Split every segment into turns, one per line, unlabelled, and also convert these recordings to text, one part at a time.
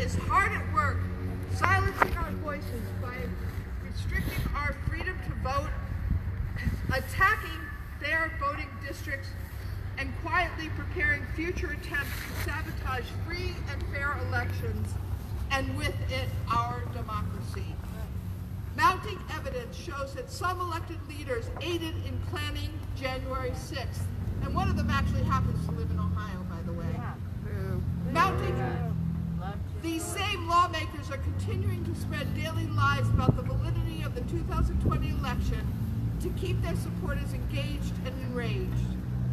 is hard at work silencing our voices by restricting our freedom to vote, attacking their voting districts, and quietly preparing future attempts to sabotage free and fair elections, and with it, our democracy. Mounting evidence shows that some elected leaders aided in planning January 6th, and one of them actually happens to live in Ohio, by the way. These same lawmakers are continuing to spread daily lies about the validity of the 2020 election to keep their supporters engaged and enraged,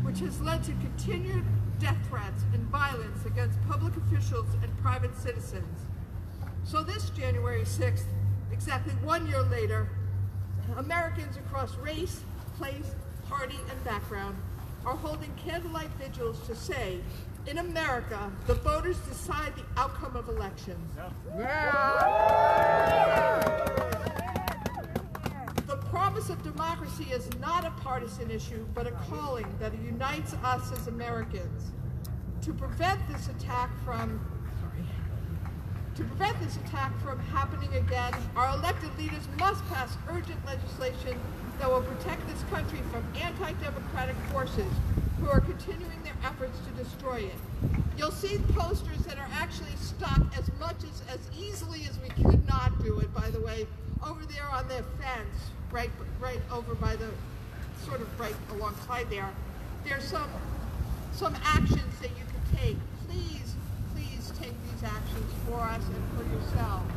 which has led to continued death threats and violence against public officials and private citizens. So this January 6th, exactly 1 year later, Americans across race, place, party, and background are holding candlelight vigils to say, in America, the voters decide the outcome of elections. The promise of democracy is not a partisan issue, but a calling that unites us as Americans. To prevent this attack from happening again, our elected leaders must pass urgent legislation that will protect this country from anti-democratic forces who are continuing their efforts to destroy it. You'll see posters that are actually stuck as easily as we could not do it, by the way, over there on their fence, right over by the, sort of right alongside there. There's some actions that you can take. Please take these actions for us and for yourselves.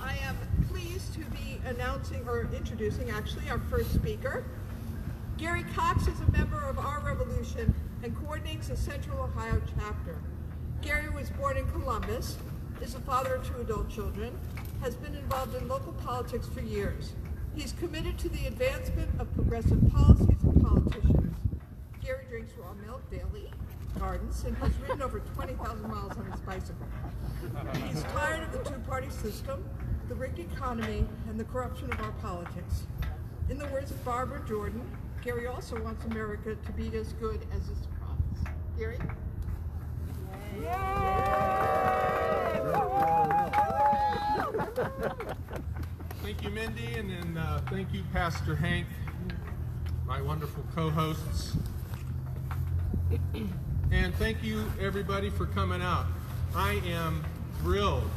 I am pleased to be introducing actually our first speaker. Gary Cox is a member of Our Revolution and coordinates the Central Ohio chapter. Gary was born in Columbus, is a father of 2 adult children, has been involved in local politics for years. He's committed to the advancement of progressive policies and politicians. Gary drinks raw milk daily, gardens, and has ridden over 20,000 miles on his bicycle. He's tired of the two-party system, the rigged economy, and the corruption of our politics. In the words of Barbara Jordan, Gary also wants America to be as good as its promise. Gary?
Thank you, Mindy, and then thank you, Pastor Hank, my wonderful co-hosts. And thank you, everybody, for coming out. I am thrilled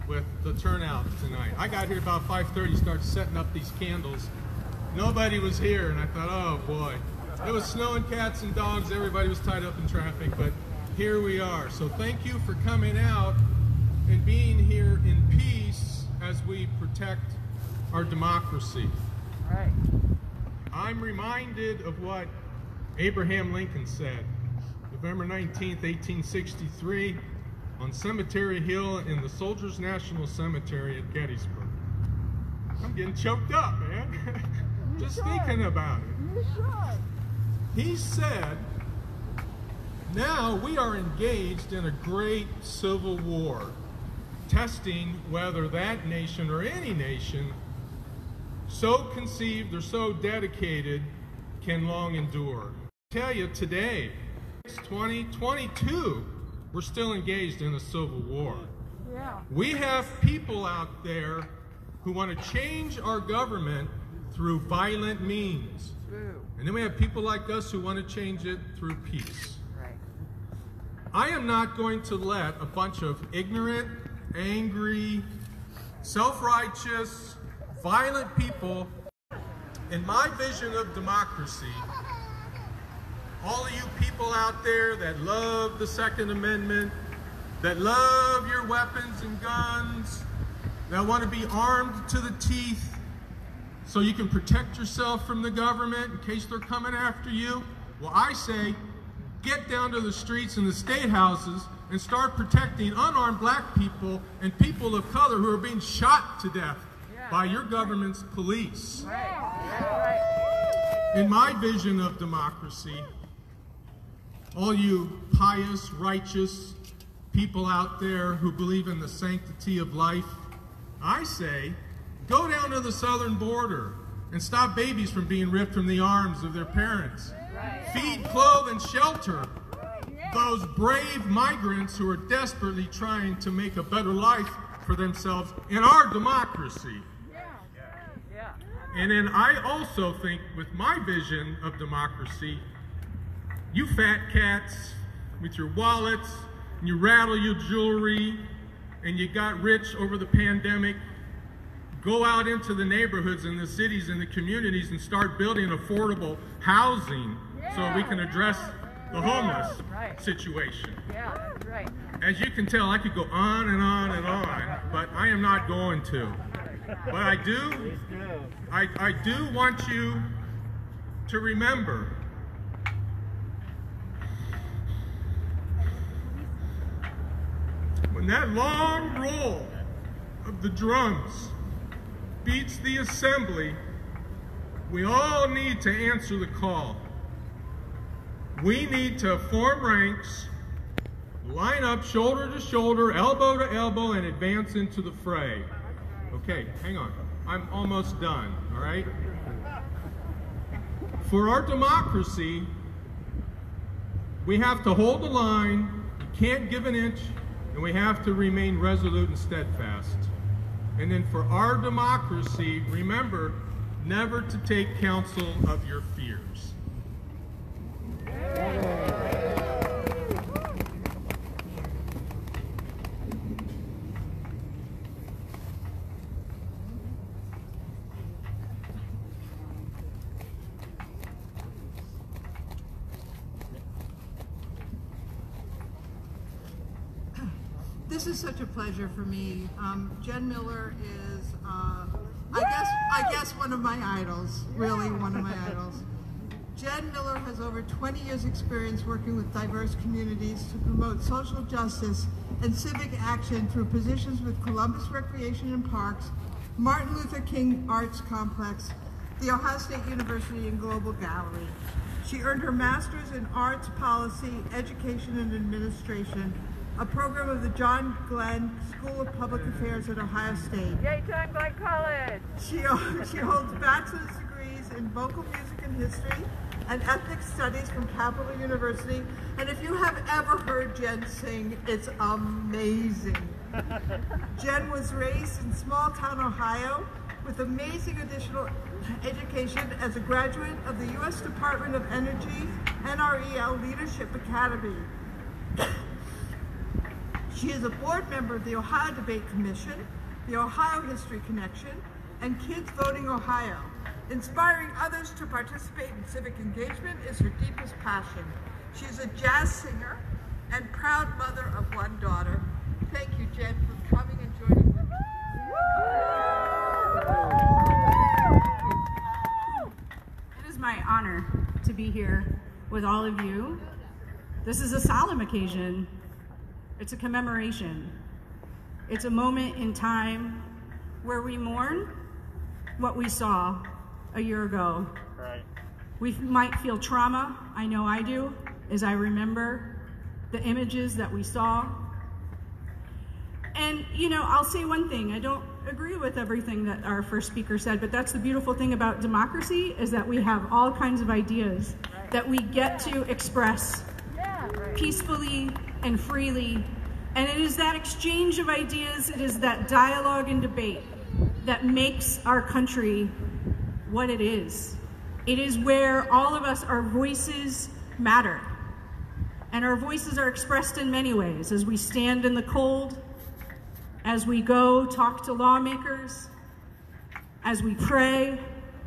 with the turnout tonight. I got here about 5:30, started setting up these candles. Nobody was here, and I thought, oh boy. It was snowing cats and dogs, everybody was tied up in traffic, but here we are. So thank you for coming out and being here in peace as we protect our democracy.
Right.
I'm reminded of what Abraham Lincoln said, November 19th, 1863, on Cemetery Hill in the Soldiers National Cemetery at Gettysburg. I'm getting choked up, man. Just thinking about it. He said, now we are engaged in a great civil war, testing whether that nation or any nation so conceived or so dedicated can long endure. I tell you, today, 2022, we're still engaged in a civil war.
Yeah.
We have people out there who want to change our government through violent means.
True.
And then we have people like us who want to change it through peace.
Right.
I am not going to let a bunch of ignorant, angry, self-righteous, violent people, in my vision of democracy, all of you people out there that love the Second Amendment, that love your weapons and guns, that want to be armed to the teeth so you can protect yourself from the government in case they're coming after you, well, I say, get down to the streets and the state houses and start protecting unarmed black people and people of color who are being shot to death by your government's police. In my vision of democracy, all you pious, righteous people out there who believe in the sanctity of life, I say, go down to the southern border and stop babies from being ripped from the arms of their parents. Feed, clothe, and shelter those brave migrants who are desperately trying to make a better life for themselves in our democracy. And then I also think, with my vision of democracy, you fat cats with your wallets, and you rattle your jewelry, and you got rich over the pandemic, go out into the neighborhoods and the cities and the communities and start building affordable housing so we can address the homeless situation. As you can tell, I could go on and on and on, but I am not going to. But I do want you to remember when that long roll of the drums beats the assembly, we all need to answer the call. We need to form ranks, line up shoulder to shoulder, elbow to elbow, and advance into the fray. Okay, hang on. I'm almost done, all right? For our democracy, we have to hold the line, we can't give an inch, and we have to remain resolute and steadfast. And then for our democracy, remember never to take counsel of your fears.
This is such a pleasure for me. Jed Miller is, I guess one of my idols, really one of my idols. Jed Miller has over 20 years experience working with diverse communities to promote social justice and civic action through positions with Columbus Recreation and Parks, Martin Luther King Arts Complex, the Ohio State University and Global Gallery. She earned her master's in Arts Policy, Education and Administration, a program of the John Glenn School of Public Affairs at Ohio State.
Yay, John Glenn College!
She holds bachelor's degrees in vocal music and history and ethnic studies from Capital University. And if you have ever heard Jen sing, it's amazing. Jen was raised in small town Ohio with amazing additional education as a graduate of the U.S. Department of Energy NREL Leadership Academy. She is a board member of the Ohio Debate Commission, the Ohio History Connection, and Kids Voting Ohio. Inspiring others to participate in civic engagement is her deepest passion. She is a jazz singer and proud mother of one daughter. Thank you, Jed, for coming and joining with me.
It is my honor to be here with all of you. This is a solemn occasion. It's a commemoration. It's a moment in time where we mourn what we saw a year ago.
Right.
We might feel trauma, I know I do, as I remember the images that we saw. And, you know, I'll say one thing, I don't agree with everything that our first speaker said, but that's the beautiful thing about democracy, is that we have all kinds of ideas that we get to express peacefully and freely. And it is that exchange of ideas, it is that dialogue and debate that makes our country what it is. It is where all of us, our voices matter. And our voices are expressed in many ways, as we stand in the cold, as we go talk to lawmakers, as we pray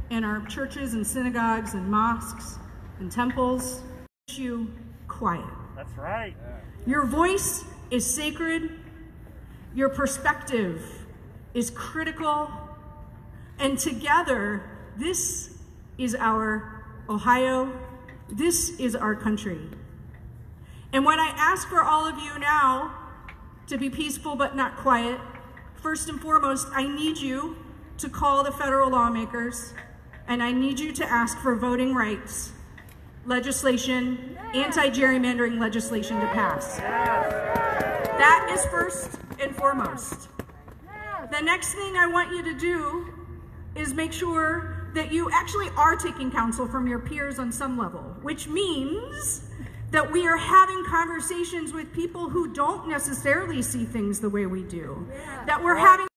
in our churches and synagogues and mosques and temples. You quiet.
That's right.
Your voice is sacred. Your perspective is critical. And together, this is our Ohio. This is our country. And when I ask for all of you now to be peaceful but not quiet, first and foremost, I need you to call the federal lawmakers, and I need you to ask for voting rights legislation, anti-gerrymandering legislation to pass. That is first and foremost. The next thing I want you to do is make sure that you actually are taking counsel from your peers on some level, which means that we are having conversations with people who don't necessarily see things the way we do, that we're having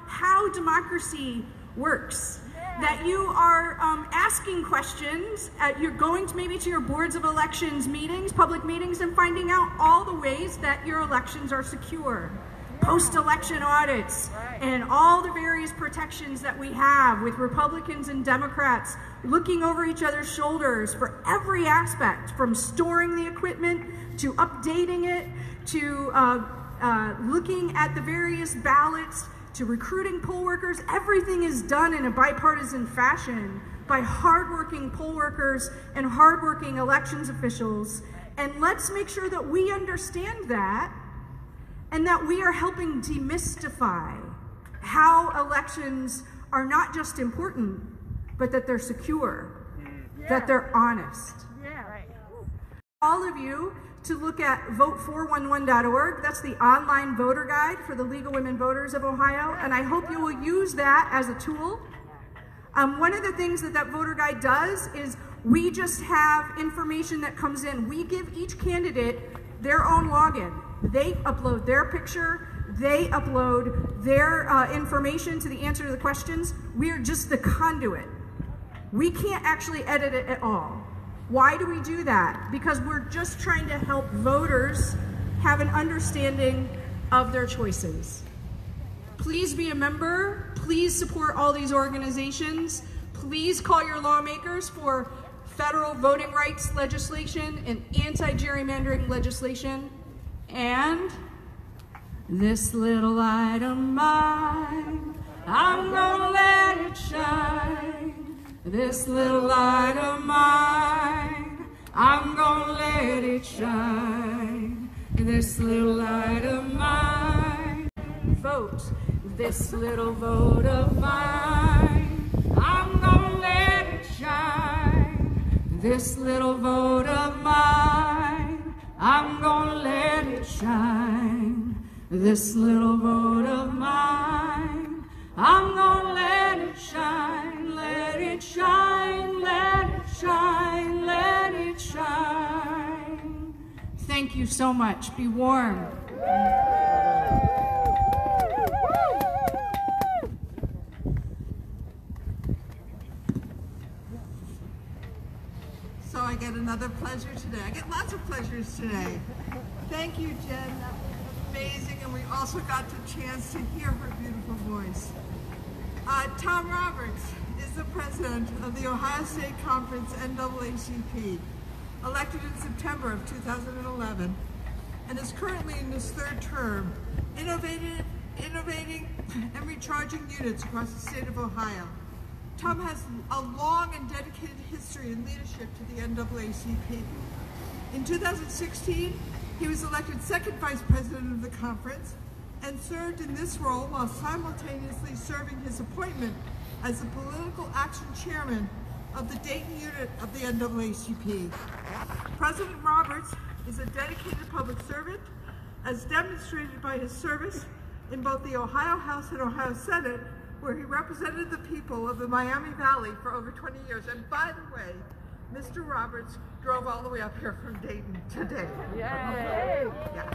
how democracy works, that you are asking questions, you're going to maybe to your boards of elections meetings, public meetings, and finding out all the ways that your elections are secure. Post-election audits and all the various protections that we have with Republicans and Democrats looking over each other's shoulders for every aspect, from storing the equipment to updating it to looking at the various ballots to recruiting poll workers. Everything is done in a bipartisan fashion by hardworking poll workers and hardworking elections officials. And let's make sure that we understand that and that we are helping demystify how elections are not just important, but that they're secure, that they're honest. All of you to look at vote411.org. That's the online voter guide for the League of Women Voters of Ohio, and I hope you will use that as a tool. One of the things that that voter guide does is we just have information that comes in. We give each candidate their own login. They upload their picture, they upload their information to the answer to the questions. We are just the conduit. We can't actually edit it at all. Why do we do that? Because we're just trying to help voters have an understanding of their choices. Please be a member. Please support all these organizations. Please call your lawmakers for federal voting rights legislation and anti-gerrymandering legislation. And this little light of mine, I'm gonna let it shine. This little light of mine, I'm gonna let it shine. This little light of mine, vote. This little vote of mine, I'm gonna let it shine. This little vote of mine, I'm gonna let it shine. This little vote of mine, I'm gonna let it shine. Let it shine, let it shine, let it shine. Thank you so much. Be warm.
So I get another pleasure today. I get lots of pleasures today. Thank you, Jen. That was amazing, and we also got the chance to hear her beautiful voice. Tom Roberts is the president of the Ohio State Conference NAACP, elected in September of 2011, and is currently in his third term, innovating and recharging units across the state of Ohio. Tom has a long and dedicated history in leadership to the NAACP. In 2016, he was elected second vice president of the conference and served in this role while simultaneously serving his appointment as the political action chairman of the Dayton unit of the NAACP. President Roberts is a dedicated public servant, as demonstrated by his service in both the Ohio House and Ohio Senate, where he represented the people of the Miami Valley for over 20 years. And by the way, Mr. Roberts drove all the way up here from Dayton today. Yay! Yeah.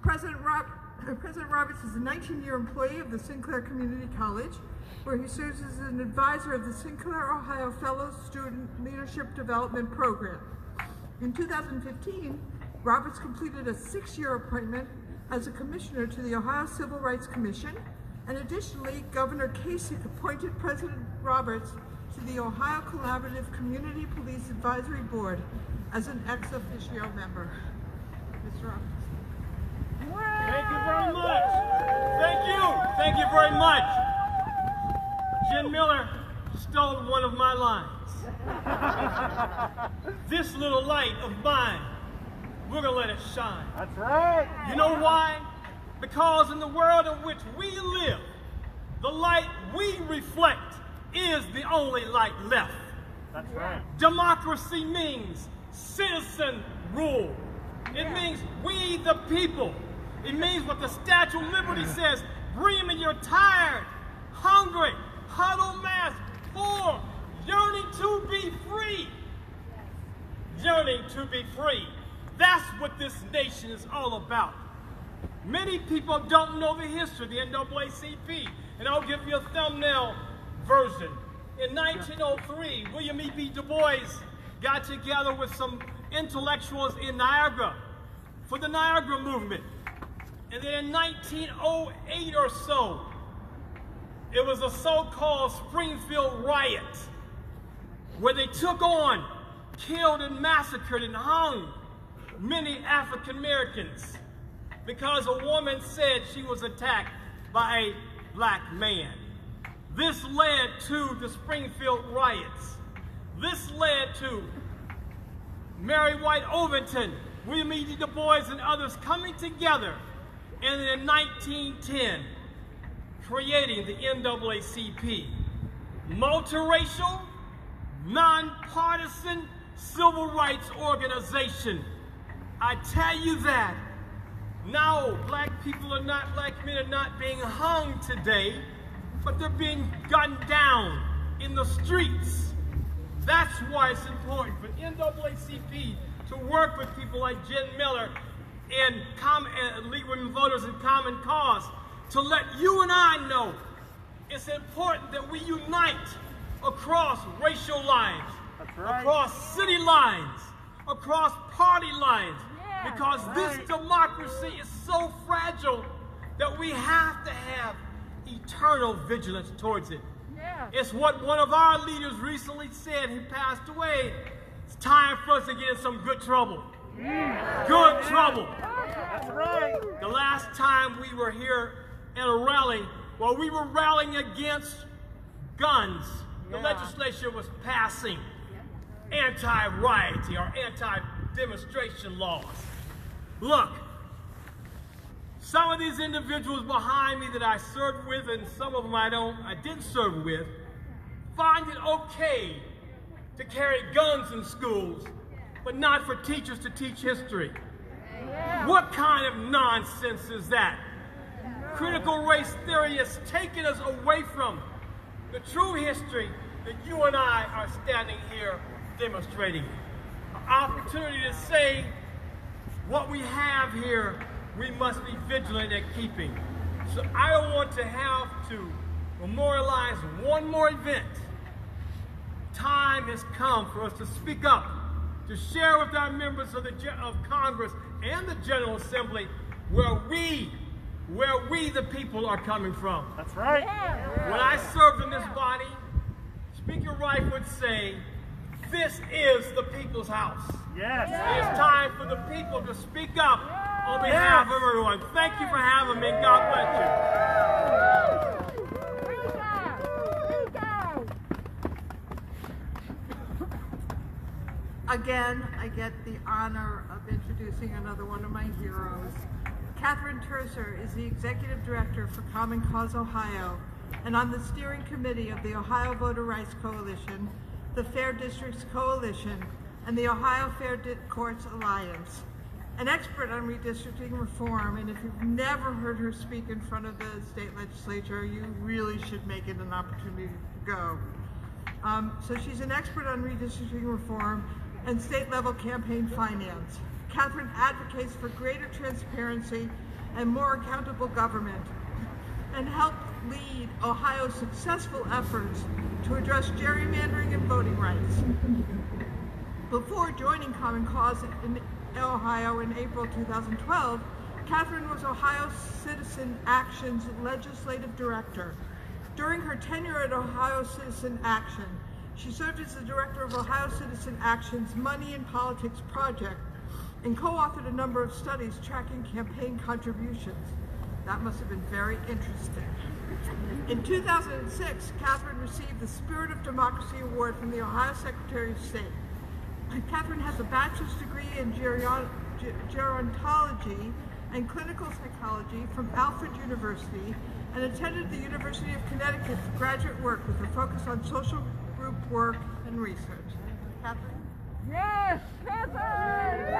President Roberts is a 19-year employee of the Sinclair Community College, where he serves as an advisor of the Sinclair, Ohio Fellows Student Leadership Development Program. In 2015, Roberts completed a 6-year appointment as a commissioner to the Ohio Civil Rights Commission, and additionally, Governor Kasich appointed President Roberts to the Ohio Collaborative Community Police Advisory Board as an ex officio member. Mr. Roberts.
Thank you very much. Thank you very much. Jed Miller stole one of my lines. This little light of mine, we're gonna let it shine.
That's right.
You know why? Because in the world in which we live, the light we reflect is the only light left.
That's right.
Democracy means citizen rule. It means we the people. It means what the Statue of Liberty says, breathe when you're tired, hungry, huddle mass, poor, yearning to be free. yearning to be free. That's what this nation is all about. Many people don't know the history of the NAACP, and I'll give you a thumbnail version. In 1903, William E.B. Du Bois got together with some intellectuals in Niagara for the Niagara movement. And then in 1908 or so, it was a so-called Springfield riot, where they took on, killed and massacred and hung many African Americans because a woman said she was attacked by a black man. This led to the Springfield riots. This led to Mary White Overton, William E. Du Bois, and others coming together, and in 1910, creating the NAACP. Multiracial, nonpartisan civil rights organization. I tell you that now black men are not being hung today, but they're being gunned down in the streets. That's why it's important for NAACP to work with people like Jed Miller and League of Women Voters and Common Cause to let you and I know it's important that we unite across racial lines, across city lines, across party lines, because this democracy is so fragile that we have to have eternal vigilance towards it. It's what one of our leaders recently said. He passed away. It's time for us to get in some good trouble. Good trouble.
That's right.
The last time we were here at a rally, while we were rallying against guns, the legislature was passing anti-rioting or anti-demonstration laws. Look, some of these individuals behind me that I served with, and some of them I didn't serve with, find it okay to carry guns in schools, but not for teachers to teach history. What kind of nonsense is that? Critical race theory has taken us away from the true history that you and I are standing here demonstrating. An opportunity to say what we have here, we must be vigilant at keeping. So I don't want to have to memorialize one more event. Time has come for us to speak up, to share with our members of Congress and the General Assembly where we the people are coming from.
That's right.
When I served in this body, Speaker Wright would say, this is the people's house.
Yes.
It's time for the people to speak up on behalf of everyone. Thank you for having me. God bless you.
Again, I get the honor of introducing another one of my heroes. Catherine Terzer is the Executive Director for Common Cause Ohio and on the steering committee of the Ohio Voter Rights Coalition, the Fair Districts Coalition, and the Ohio Fair Courts Alliance. An expert on redistricting reform, and if you've never heard her speak in front of the state legislature, you really should make it an opportunity to go. So she's an expert on redistricting reform and state-level campaign finance. Catherine advocates for greater transparency and more accountable government, and helped lead Ohio's successful efforts to address gerrymandering and voting rights. Before joining Common Cause in Ohio in April 2012, Catherine was Ohio Citizen Action's Legislative Director. During her tenure at Ohio Citizen Action, she served as the director of Ohio Citizen Action's Money in Politics project and co-authored a number of studies tracking campaign contributions. That must have been very interesting. In 2006, Catherine received the Spirit of Democracy Award from the Ohio Secretary of State. Catherine has a bachelor's degree in gerontology and clinical psychology from Alfred University and attended the University of Connecticut for graduate work with a focus on social group work and research. Catherine?
Yes, Catherine!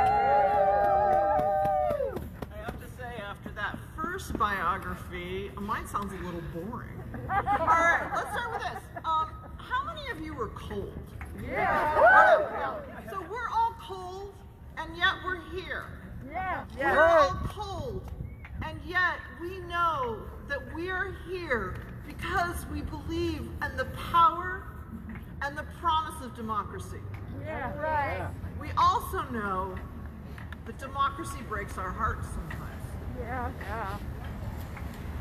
I have to say, after that first biography, mine sounds a little boring. All right, let's start with this. How many of you were cold?
Yeah.
So we're all cold and yet we're here.
Yeah.
We're all cold, and yet we know that we are here because we believe in the power and the promise of democracy.
Yeah. Right.
We also know that democracy breaks our hearts sometimes.
Yeah. Yeah.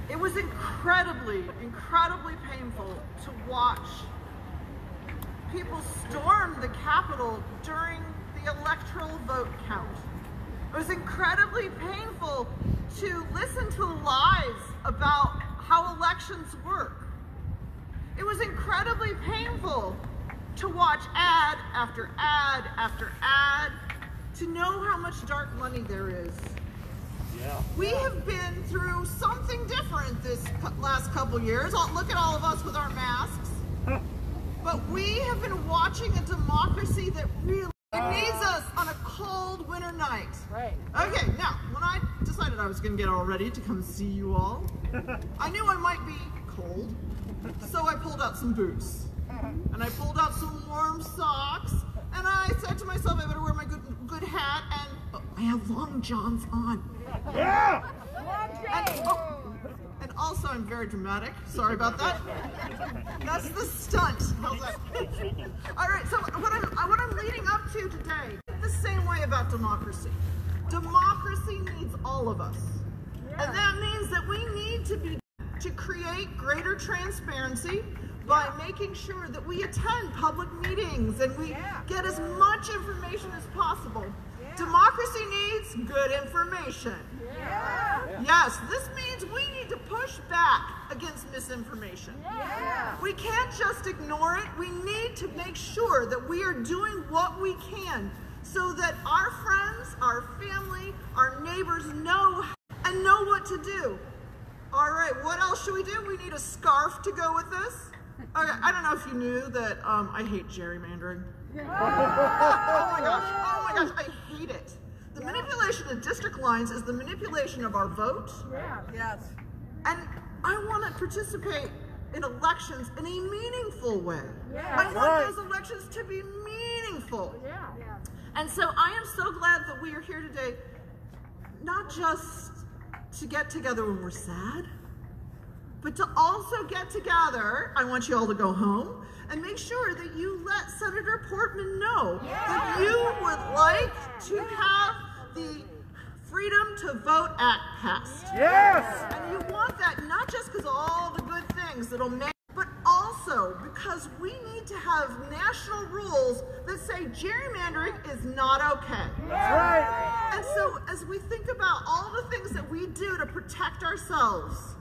It was incredibly, incredibly painful to watch people storm the Capitol during the electoral vote count. It was incredibly painful to listen to lies about how elections work. It was incredibly painful to watch ad after ad after ad, to know how much dark money there is.
Yeah.
We have been through something different this last couple years. Look at all of us with our masks. But we have been watching a democracy that really needs us on a cold winter night.
Right.
Okay, now, when I decided I was going to get all ready to come see you all, I knew I might be cold, so I pulled out some boots. And I pulled out some warm socks, and I said to myself, I better wear my good hat, and I have long johns on.
Yeah.
And also, I'm very dramatic. Sorry about that. That's the stunt. How's that? All right. So what I'm leading up to today, the same way about democracy. Democracy needs all of us, and that means that we need to create greater transparency by making sure that we attend public meetings and we get as much information as possible. Democracy needs good information. Yes, this means we need to push back against misinformation. We can't just ignore it. We need to make sure that we are doing what we can so that our friends, our family, our neighbors know and know what to do. All right, what else should we do? We need a scarf to go with this. Okay, I don't know if you knew that I hate gerrymandering. Oh my gosh, I hate it. The manipulation of district lines is the manipulation of our vote.
Yes.
And I want to participate in elections in a meaningful way. I want those elections to be meaningful. And so I am so glad that we are here today, not just to get together when we're sad, but to also get together. I want you all to go home and make sure that you let Senator Portman know that you would like to have the Freedom to Vote Act passed.
Yes.
And you want that not just because of all the good things that'll make, but also because we need to have national rules that say gerrymandering is not okay.
That's right.
And so as we think about all the things that we do to protect ourselves,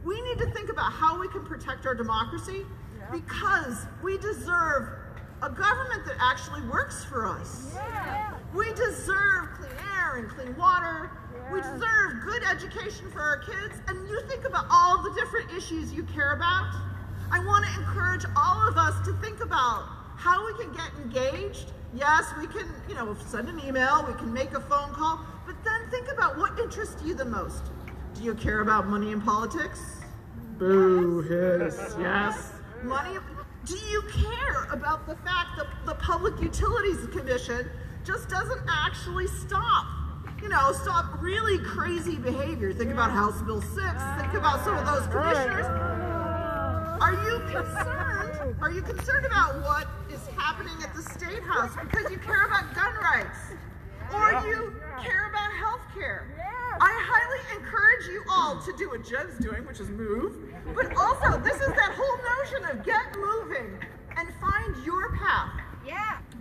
we need to think about how we can protect our democracy, because we deserve a government that actually works for us. We deserve clean air and clean water. We deserve good education for our kids. And you think about all the different issues you care about. I want to encourage all of us to think about how we can get engaged. Yes, we can, send an email, we can make a phone call, but then think about what interests you the most. Do you care about money in politics? Boo, hiss, yes. Money. Do you care about the fact that the Public Utilities Commission just doesn't actually stop really crazy behavior? Think about House Bill 6, think about some of those commissioners. Are you concerned? Are you concerned about what is happening at the State House because you care about gun rights? Or you care about health care? I highly encourage you all to do what Jed's doing, which is move, but also this is that whole notion of get moving and find your path.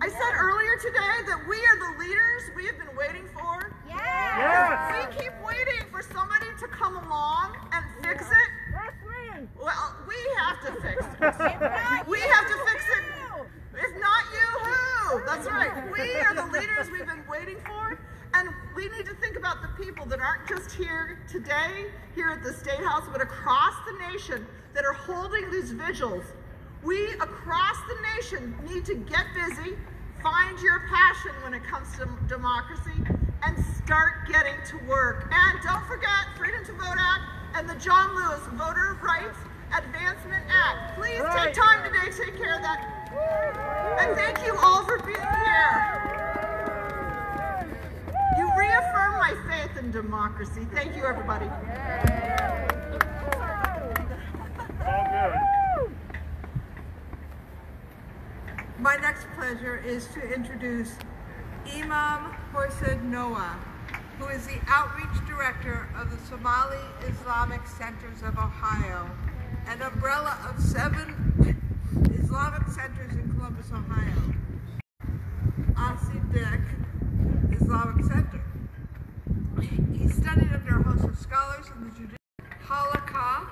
I said earlier today that we are the leaders we have been waiting for. We keep waiting for somebody to come along and fix it. Well, we have to fix it. We have to fix it. If not you, who? That's right. We are the leaders we've been waiting for. And we need to think about the people that aren't just here today, here at the State House, but across the nation that are holding these vigils. We across the nation need to get busy, find your passion when it comes to democracy, and start getting to work. And don't forget Freedom to Vote Act and the John Lewis Voter Rights Advancement Act. Please take time today to take care of that. And thank you all for being here. my faith in democracy. Thank you, everybody.
All good.
My next pleasure is to introduce Imam Horsid Noah, who is the Outreach Director of the Somali Islamic Centers of Ohio, an umbrella of 7 Islamic centers in Columbus, Ohio. Asidik Islamic Center. He studied under a host of scholars in the Judicial Halakha.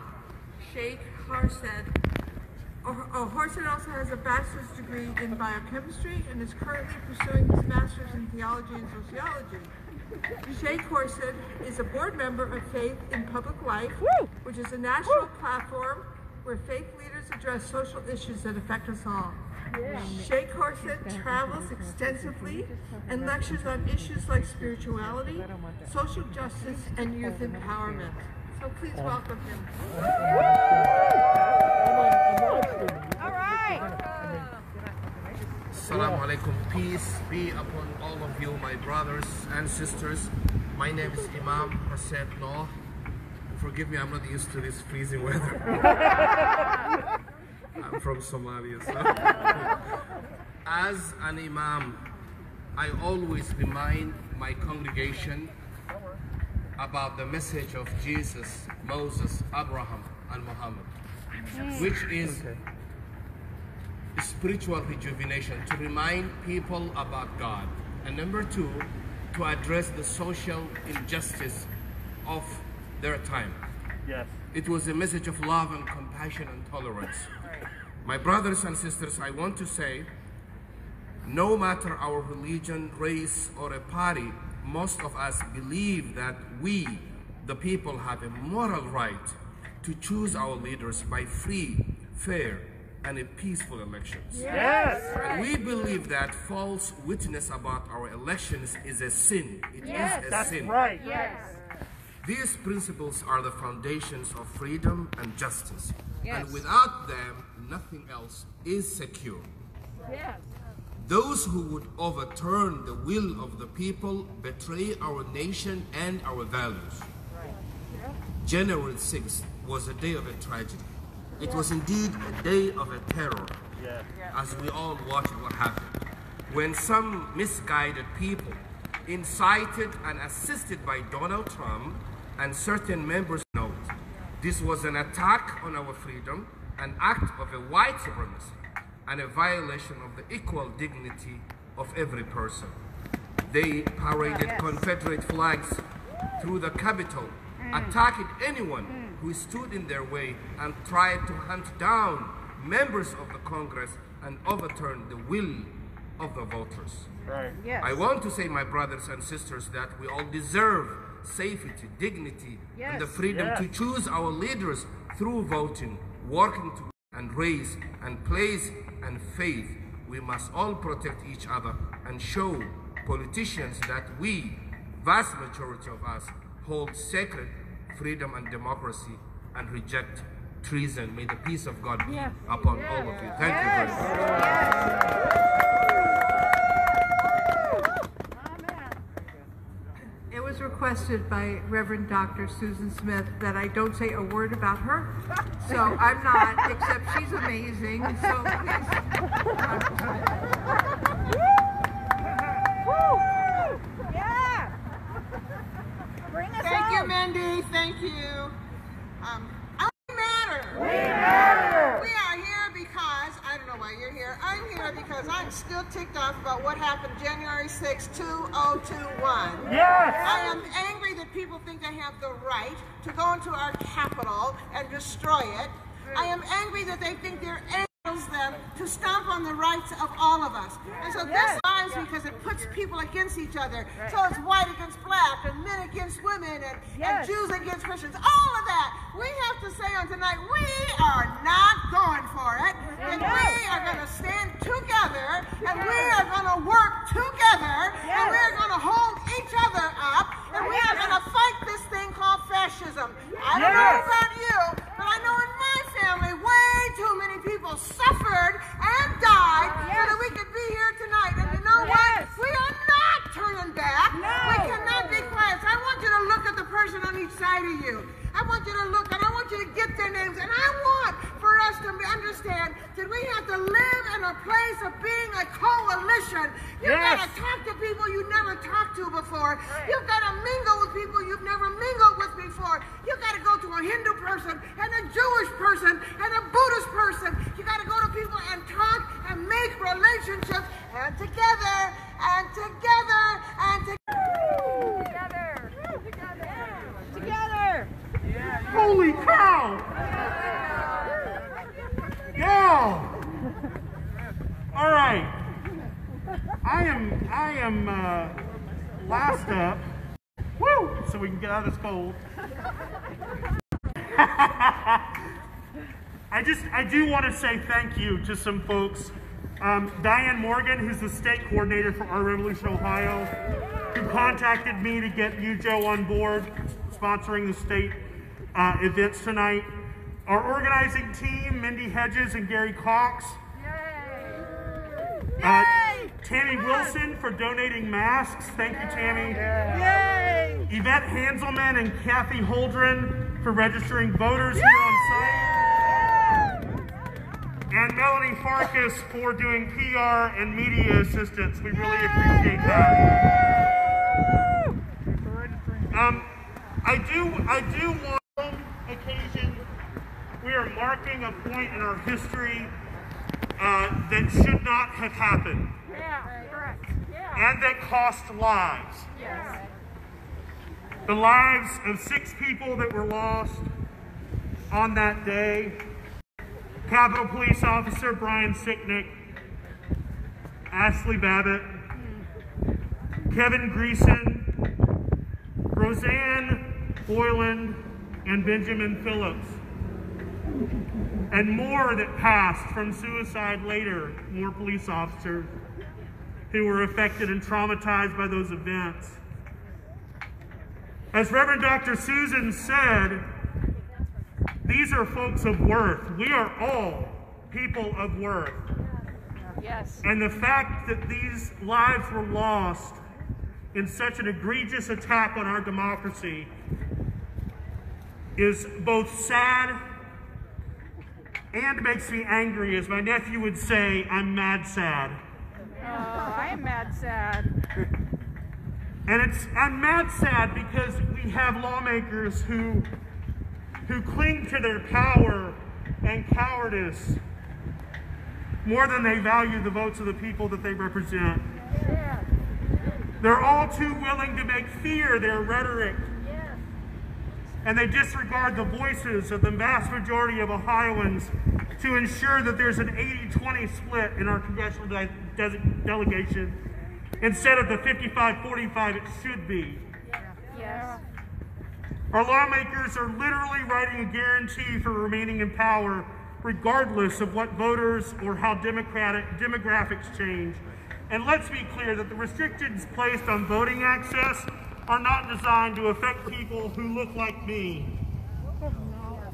Sheikh Horsid also has a bachelor's degree in biochemistry and is currently pursuing his master's in theology and sociology. Sheikh Horsid is a board member of Faith in Public Life, which is a national platform where faith leaders address social issues that affect us all. Sheikh Horsid travels extensively and lectures on issues like spirituality, social justice, and youth empowerment. So please welcome him.
All right.
Assalamu alaikum. Peace be upon all of you, my brothers and sisters. My name is Imam Horsid Noah. Forgive me, I'm not used to this freezing weather. I'm from Somalia. So. As an Imam, I always remind my congregation about the message of Jesus, Moses, Abraham, and Muhammad, which is spiritual rejuvenation, to remind people about God. And number 2, to address the social injustice of their time.
Yes.
It was a message of love and compassion and tolerance. My brothers and sisters, I want to say, no matter our religion, race, or a party, most of us believe that we, the people, have a moral right to choose our leaders by free, fair, and a peaceful elections.
Yes.
And we believe that false witness about our elections is a sin. It is a
That's
sin.
right.
Yes.
These principles are the foundations of freedom and justice.
Yes.
And without them, nothing else is secure.
Yes.
Those who would overturn the will of the people betray our nation and our values. January 6th was a day of a tragedy. It was indeed a day of a terror, as we all watched what happened. When some misguided people, incited and assisted by Donald Trump and certain members, note, this was an attack on our freedom, an act of a white supremacy, and a violation of the equal dignity of every person. They paraded Confederate flags through the Capitol, attacking anyone who stood in their way, and tried to hunt down members of the Congress and overturn the will of the voters.
Right.
Yes.
I want to say, my brothers and sisters, that we all deserve safety, dignity, and the freedom to choose our leaders through voting, working together, and race and place and faith. We must all protect each other and show politicians that we, vast majority of us, hold sacred freedom and democracy and reject treason. May the peace of God be upon all of you. Thank you very much.
It was requested by Reverend Dr. Susan Smith that I don't say a word about her, so I'm not, except she's amazing, so
Yeah. Bring us
Thank you,
home.
Mindy. Thank you. We matter.
We matter.
We are here because, I don't know why you're here. I'm here because I'm still ticked off about what happened January 6, 2021.
Yes.
I am angry that people think they have the right to go into our Capitol and destroy it. I am angry that they think they're enables them to stomp on the rights of all of us. And so this lies because it puts people against each other. So it's white against black and men against women and Jews against Christians. All of that. We have to say on tonight, we are not going for it. And we are going to stand together and we are going to work together and we are going to hold each other up and we are going to fight this thing called fascism. I don't know about you, but I know in my family way too many people suffered and died so that we could be here tonight. And you know what? We are not turning back. We cannot be quiet. So
person on each side of you. I want you to look and I want you to get their names. And I want for us to understand that we have to live in a place of being a coalition. You've got to talk to people you've never talked to before. You've got to mingle with people you've never mingled with before. You've got to go to a Hindu person and a Jewish person and a Buddhist person. You got to go to people and talk and make relationships, and together and together and together.
Together.
Holy cow! Yeah! All right. I am last up. Woo! So we can get out of this cold. I do want to say thank you to some folks. Diane Morgan, who's the state coordinator for Our Revolution Ohio, who contacted me to get UJO on board, sponsoring the state events tonight. Our organizing team, Mindy Hedges and Gary Cox. Tammy Wilson for donating masks. Thank you, Tammy.
Yay!
Yvette Hanselman and Kathy Holdren for registering voters here on site. And Melanie Farkas for doing PR and media assistance. We really appreciate that. I do want on occasion, we are marking a point in our history that should not have happened.
Yeah, correct.
And that cost lives.
Yes.
The lives of 6 people that were lost on that day. Capitol Police Officer Brian Sicknick, Ashley Babbitt, Kevin Greason, Roseanne Boyland, and Benjamin Phillips. And more that passed from suicide later, more police officers who were affected and traumatized by those events. As Reverend Dr. Susan said, these are folks of worth. We are all people of worth.
Yes.
And the fact that these lives were lost in such an egregious attack on our democracy is both sad and makes me angry. As my nephew would say, I'm mad sad.
Oh, I'm mad sad.
And I'm mad sad because we have lawmakers who cling to their power and cowardice more than they value the votes of the people that they represent.
Yeah.
They're all too willing to make fear their rhetoric.
Yes.
And they disregard the voices of the vast majority of Ohioans to ensure that there's an 80-20 split in our congressional delegation instead of the 55-45 it should be.
Yes.
Our lawmakers are literally writing a guarantee for remaining in power regardless of what voters or how demographics change. And let's be clear that the restrictions placed on voting access are not designed to affect people who look like me.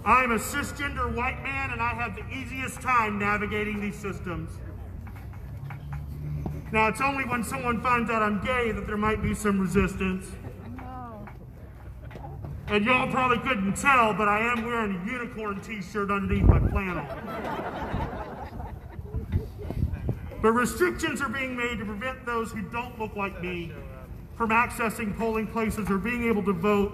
I'm a cisgender white man and I have the easiest time navigating these systems. Now, it's only when someone finds out I'm gay that there might be some resistance. And y'all probably couldn't tell, but I am wearing a unicorn t-shirt underneath my flannel. But restrictions are being made to prevent those who don't look like me from accessing polling places or being able to vote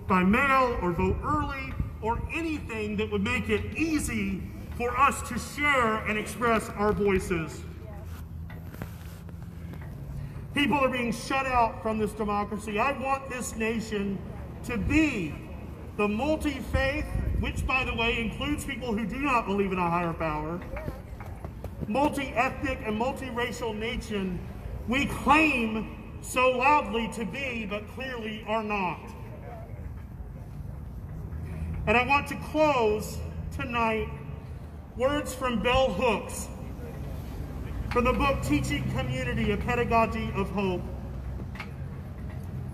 by mail or vote early or anything that would make it easy for us to share and express our voices. People are being shut out from this democracy. I want this nation to be the multi-faith, which by the way includes people who do not believe in a higher power, multi-ethnic and multi-racial nation we claim so loudly to be, but clearly are not. And I want to close tonight words from Bell Hooks from the book Teaching Community, A Pedagogy of Hope.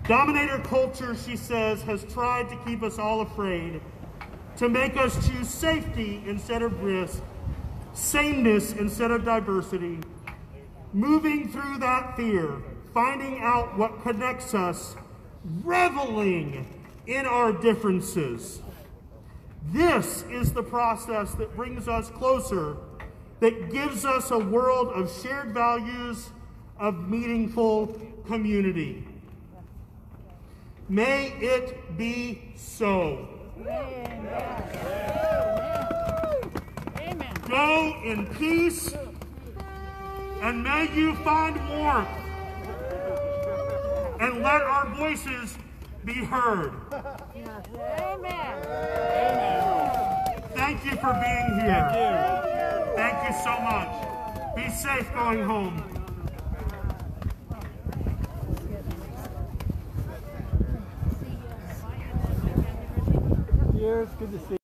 Dominator culture, she says, has tried to keep us all afraid, to make us choose safety instead of risk, sameness instead of diversity. Moving through that fear, finding out what connects us, reveling in our differences. This is the process that brings us closer, that gives us a world of shared values, of meaningful community. May it be so.
Amen.
Go in peace, and may you find warmth, and let our voices be heard.
Amen.
Thank you for being here. Thank you so much. Be safe going home.
Cheers. Good to see you.